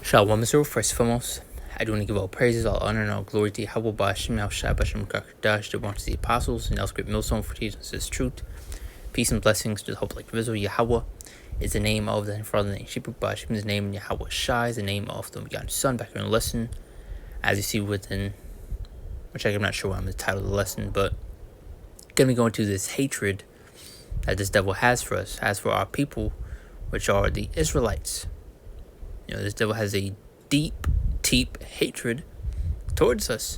Shalom Israel. First and foremost, I do want to give all praises, all honor, and all glory to Yahweh Ba'ashem Yahushua B'Shem Kakadash, the one to the apostles, and else great millstone for teaching us this truth. Peace and blessings to the hope like Israel. Yahweh is the name of the Father, the name Shibuk Ba'ashem is the name, and Yahweh Shai is the name of the begotten Son. Back here in the lesson, as you see within, which I'm not sure what I'm the title of the lesson, but going to be going to this hatred that this devil has for us, has for our people, which are the Israelites. This devil has a deep hatred towards us.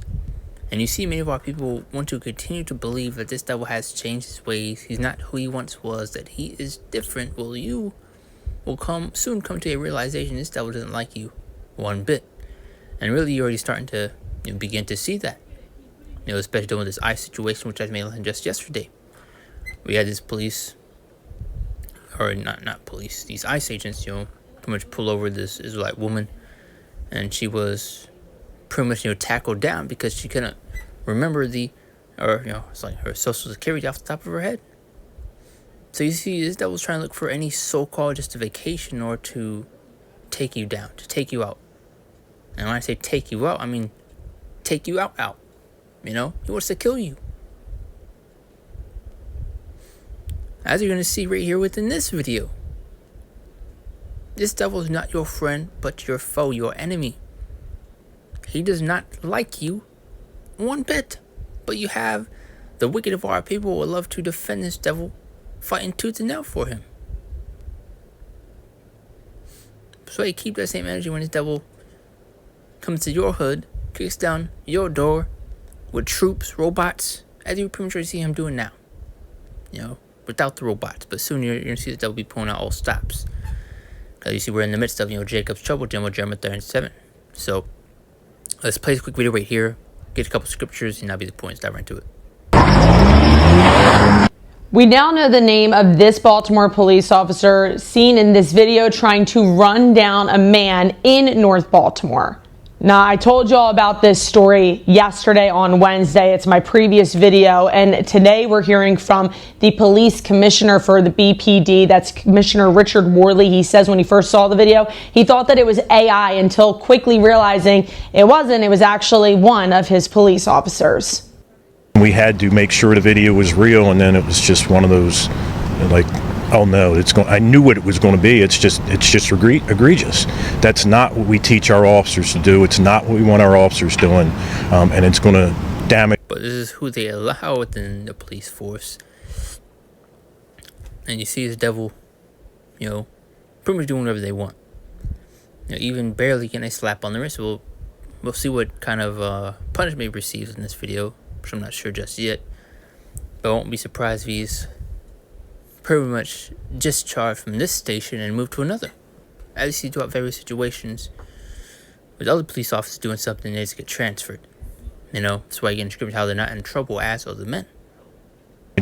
And you see many of our people want to continue to believe that this devil has changed his ways. He's not who he once was, that he is different. Well, you will soon come to a realization this devil doesn't like you one bit. And really, you're already starting to begin to see that. Especially doing this ICE situation, which I made just yesterday. We had this police, or not police, these ICE agents, pretty much pull over this Israelite woman, and she was pretty much tackled down because she couldn't remember it's like her social security off the top of her head. So you see, this devil's trying to look for any so-called justification or to take you down, to take you out. And when I say take you out, I mean take you out. He wants to kill you. As you're going to see right here within this video, this devil is not your friend, but your foe, your enemy. He does not like you one bit. But you have the wicked of our people who would love to defend this devil, fighting tooth and nail for him. So you keep that same energy when this devil comes to your hood, kicks down your door with troops, robots, as you pretty much see him doing now. Without the robots. But soon you're going to see the devil be pulling out all stops. Because you see we're in the midst of, Jacob's trouble, Jeremiah 37. So, let's play this quick video right here. Get a couple scriptures, and that'll be the point. Let's dive right into it. We now know the name of this Baltimore police officer seen in this video trying to run down a man in North Baltimore. Now, I told you all about this story yesterday on Wednesday. It's my previous video. And today we're hearing from the police commissioner for the BPD. That's Commissioner Richard Worley. He says when he first saw the video, he thought that it was AI until quickly realizing it wasn't. It was actually one of his police officers. We had to make sure the video was real, and then it was just one of those, oh no, I knew what it was going to be. It's just egregious. That's not what we teach our officers to do. It's not what we want our officers doing, and it's going to damage. But this is who they allow within the police force. And you see this devil, pretty much doing whatever they want. Even barely getting a slap on the wrist. We'll see what kind of punishment he receives in this video, which I'm not sure just yet. But I won't be surprised if he's pretty much discharged from this station and moved to another. As you see throughout various situations with other police officers doing something, they just get transferred. That's why you get in scripture how they're not in trouble as other men.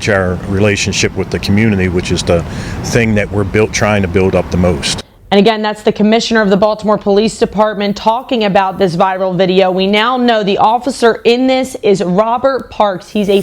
Our relationship with the community, which is the thing that we're trying to build up the most. And again, that's the commissioner of the Baltimore Police Department talking about this viral video. We now know the officer in this is Robert Parks. He's a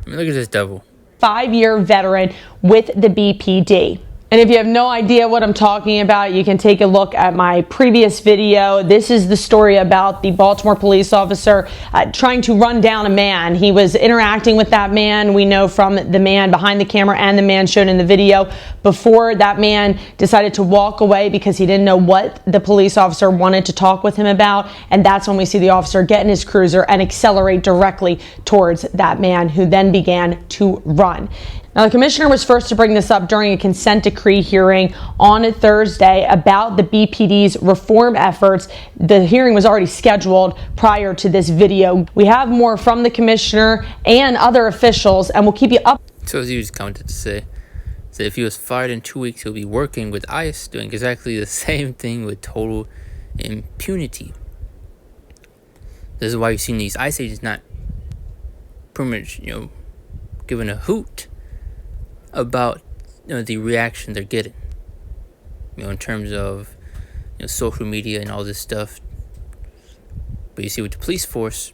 look at this devil. 5-year veteran with the BPD. And if you have no idea what I'm talking about, you can take a look at my previous video. This is the story about the Baltimore police officer trying to run down a man. He was interacting with that man. We know from the man behind the camera and the man shown in the video before that man decided to walk away because he didn't know what the police officer wanted to talk with him about. And that's when we see the officer get in his cruiser and accelerate directly towards that man, who then began to run. Now, the commissioner was first to bring this up during a consent decree hearing on a Thursday about the BPD's reform efforts. The hearing was already scheduled prior to this video. We have more from the commissioner and other officials, and we'll keep you up. So as you just commented to say that if he was fired in 2 weeks, he'll be working with ICE, doing exactly the same thing with total impunity. This is why you've seen these ICE agents not pretty much, giving a hoot about the reaction they're getting, in terms of social media and all this stuff. But you see with the police force,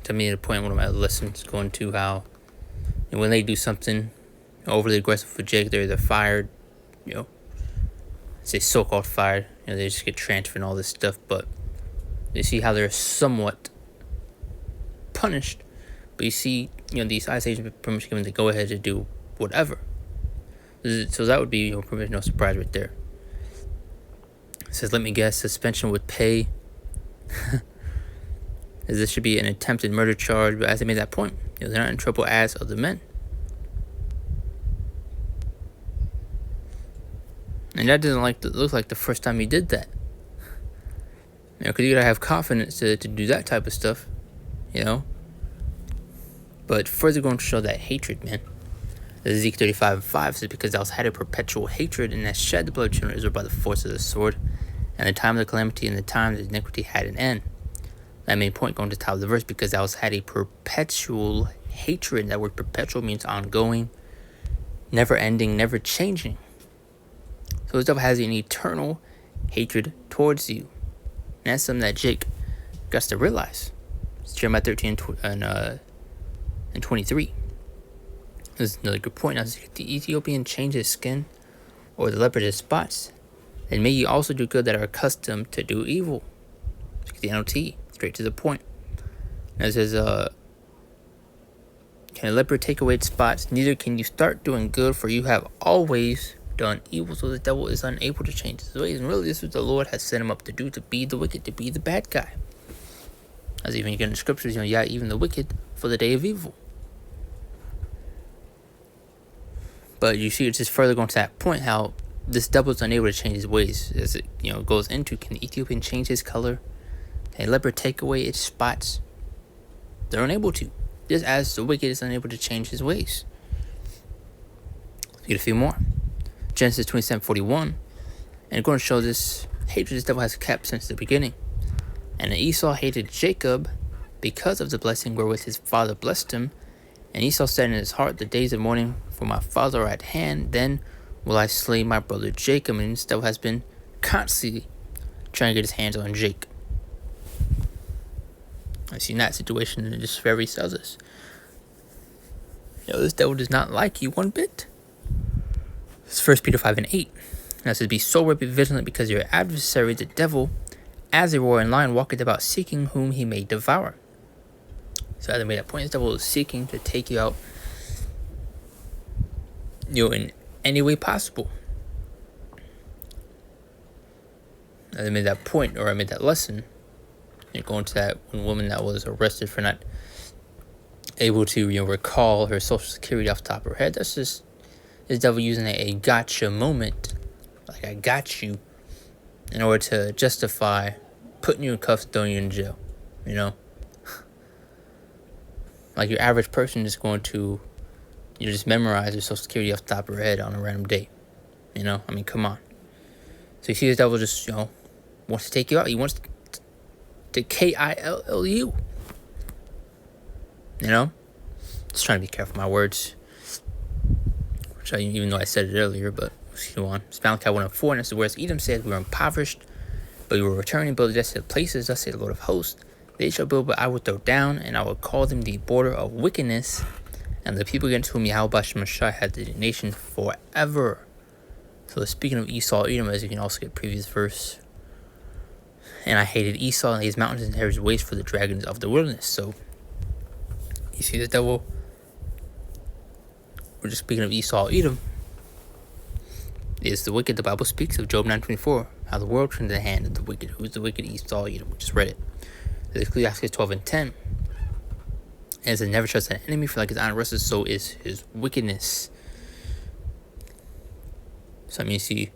to me, the point one of my lessons going to how when they do something overly aggressive for Jake, they're either fired, say so-called fired. They just get transferred and all this stuff. But you see how they're somewhat punished. But you see, these ICE agents pretty much given the go-ahead to do whatever. So that would be, pretty much no surprise right there. It says, let me guess, suspension with pay. As this should be an attempted murder charge, but as they made that point, they're not in trouble as other men. And that doesn't look like the first time he did that. Because you gotta have confidence to do that type of stuff, But further going to show that hatred, man. Ezekiel 35:5 says, because thou hast had a perpetual hatred, and hast shed the blood of children of Israel by the force of the sword, and the time of the calamity and the time of the iniquity had an end. That main point going to the top of the verse, because thou hast had a perpetual hatred. That word perpetual means ongoing, never ending, never changing. So this devil has an eternal hatred towards you. And that's something that Jake got to realize. It's Jeremiah 13 and 23. This is another good point. Now, if the Ethiopian change his skin, or the leopard his spots, then may ye also do good that are accustomed to do evil. The NLT, straight to the point. And it says, can a leopard take away its spots? Neither can you start doing good, for you have always done evil. So the devil is unable to change his ways. And really, this is what the Lord has set him up to do, to be the wicked, to be the bad guy. As even you get in the scriptures, even the wicked for the day of evil. But you see, it's just further going to that point how this devil is unable to change his ways. As it goes into, can the Ethiopian change his color? Can a leopard take away its spots? They're unable to. Just as the wicked is unable to change his ways. Let's get a few more. Genesis 27:41. And going to show this hatred this devil has kept since the beginning. And Esau hated Jacob because of the blessing wherewith his father blessed him. And Esau said in his heart, the days of mourning for my father are at hand, then will I slay my brother Jacob. And this devil has been constantly trying to get his hands on Jake. I've seen that situation, and it just very sells us. This devil does not like you one bit. It's 1 Peter 5:8. Now it says, be sober, be vigilant, because your adversary, the devil, as a roaring lion, walketh about seeking whom he may devour. So as I made that point, the devil is seeking to take you out, in any way possible. As I made that point, or I made that lesson, going to that one woman that was arrested for not able to, recall her social security off the top of her head. That's just this devil using a gotcha moment, like I got you, in order to justify putting you in cuffs, throwing you in jail. Like your average person is going to, just memorize their social security off the top of her head on a random date. Come on. So you see, this devil just, wants to take you out. He wants to KILLU. Just trying to be careful with my words. Which even though I said it earlier, but let's go on. It's Malachi 1:4, and this is where Edom says, we were impoverished, but we were returning, building desolate places, thus saith the Lord of hosts. They shall build, but I will throw down, and I will call them the border of wickedness, and the people against whom Yahweh Shemashai had the nation forever. So speaking of Esau, Edom, as you can also get previous verse. And I hated Esau and his mountains and his ways for the dragons of the wilderness. So you see the devil. We're just speaking of Esau, Edom. Is the wicked. The Bible speaks of Job 9:24, how the world turned the hand of the wicked. Who's the wicked? Esau, Edom. We just read it. Ecclesiastes 12:10. And it says, never trust an enemy, for like his honor rusts, so is his wickedness. So you see,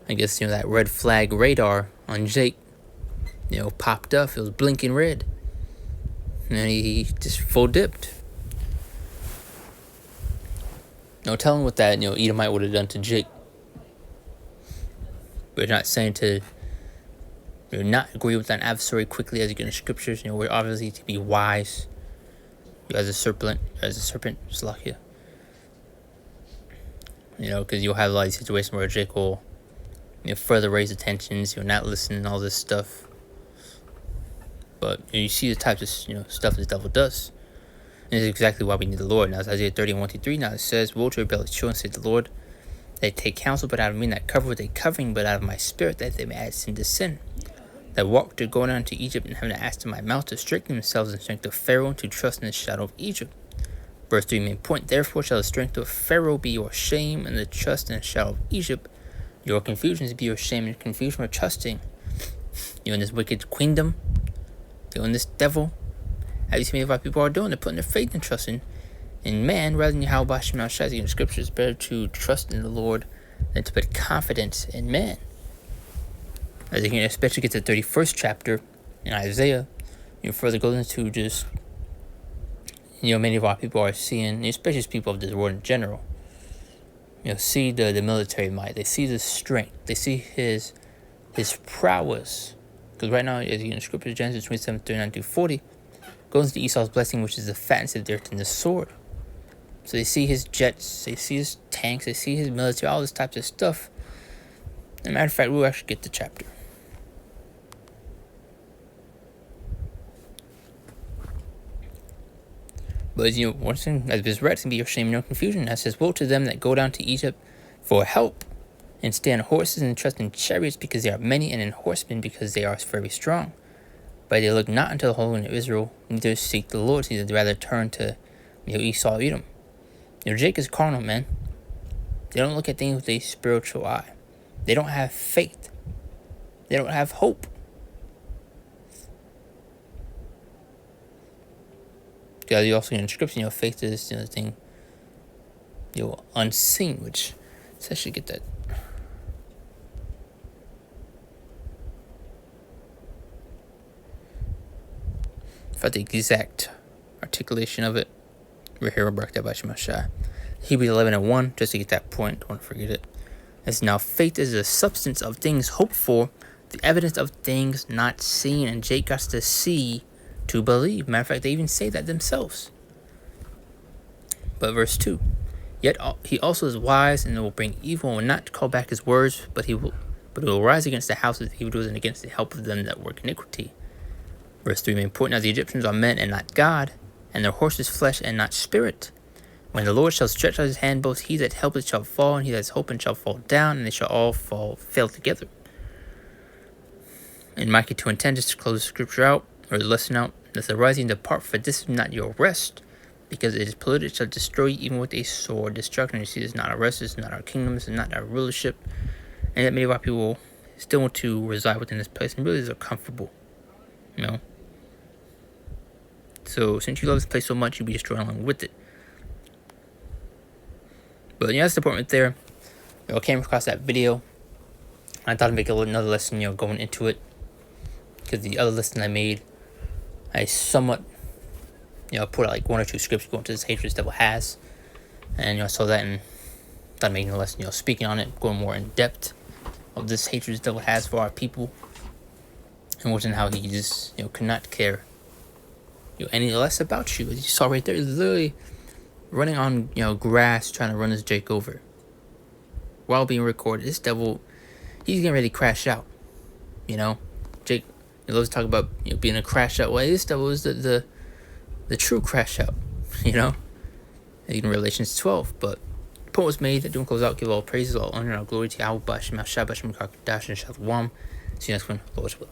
I guess that red flag radar on Jake, popped up. It was blinking red, and he just full dipped. No telling what that Edomite would have done to Jake. We're not saying to not agree with an adversary quickly, as you get in the scriptures. We're obviously to be wise. As a serpent, Slakia. Because you'll have a lot of situations where Jake will, further raise the tensions, not listen and all this stuff. But you see the types of, stuff this devil does. And this is exactly why we need the Lord. Now, it's Isaiah 30:1-3. Now it says, woe to rebellious children, saith the Lord, They take counsel, but out of me, that cover with a covering, but out of my spirit, that they may add sin to sin. That walked to go down to Egypt and having asked in my mouth to strengthen themselves in the strength of Pharaoh and to trust in the shadow of Egypt. Verse 3 main point, therefore shall the strength of Pharaoh be your shame, and the trust in the shadow of Egypt your confusions be your shame and confusion for trusting. You're in this wicked queendom. You're in this devil. Have you seen what people are doing? They're putting their faith and trust in man rather than Yahweh Hashem Shai. In the scriptures, it's better to trust in the Lord than to put confidence in man. As you can especially get to the 31st chapter in Isaiah, further goes into just, many of our people are seeing, especially people of this world in general, see the military might. They see the strength. They see his prowess. Because right now, as you in scripture, Genesis 27, 39 to 40, goes into Esau's blessing, which is the fatness of the earth and the sword. So they see his jets, they see his tanks, they see his military, all this types of stuff. As a matter of fact, we'll actually get the chapter. But one thing as is read, it's going to be your shame and your confusion. That says, woe to them that go down to Egypt for help, and stand horses and trust in chariots because they are many, and in horsemen because they are very strong. But they look not unto the Holy One of Israel, neither seek the Lord, so they rather turn to Esau, Edom. Jake is carnal, man. They don't look at things with a spiritual eye. They don't have faith. They don't have hope. Because you also in the scripture, faith is the thing, unseen, which let's actually get that. For the exact articulation of it, we're here about that by Shemashah. Hebrews 11:1, just to get that point, don't want to forget it. As now faith is the substance of things hoped for, the evidence of things not seen, and Jake got to see to believe. Matter of fact, they even say that themselves. But verse 2, yet he also is wise, and will bring evil, and will not call back his words, but he will rise against the house of the evildoers and against the help of them that work iniquity. Verse 3 main point, now the Egyptians are men and not God, and their horse is flesh and not spirit. When the Lord shall stretch out his hand, both he that helpeth shall fall, and he that is hoping shall fall down, and they shall all fail together. In Micah 2:10, just to close the scripture out, or the lesson out, that the rising depart, for this is not your rest, because it is polluted, shall destroy you even with a sword. Destruction, you see, this is not our rest, this is not our kingdom, this is not our rulership, and that many of our people still want to reside within this place, and really are comfortable, So, since you love this place so much, you'll be destroyed along with it. But that's the point right there. I came across that video. I thought I'd make another lesson, going into it. Because the other lesson I made, I somewhat, put out like one or two scripts going to this hatred this devil has. And, I saw that and thought making a lesson, speaking on it, going more in depth of this hatred this devil has for our people. And watching how he just, could not care, any less about you. As you saw right there, he's literally running on, grass, trying to run this Jake over. While being recorded, this devil, he's getting ready to crash out. Jake, let's talk about being a crash out. Well, this devil is the true crash out. In Revelations 12. But the point was made that doing close out, give all praises, all honor, all glory to Yahweh, Bashem, Al Shabbat, Shem, Karkadash, and Shalom. See you next one, Lord's will.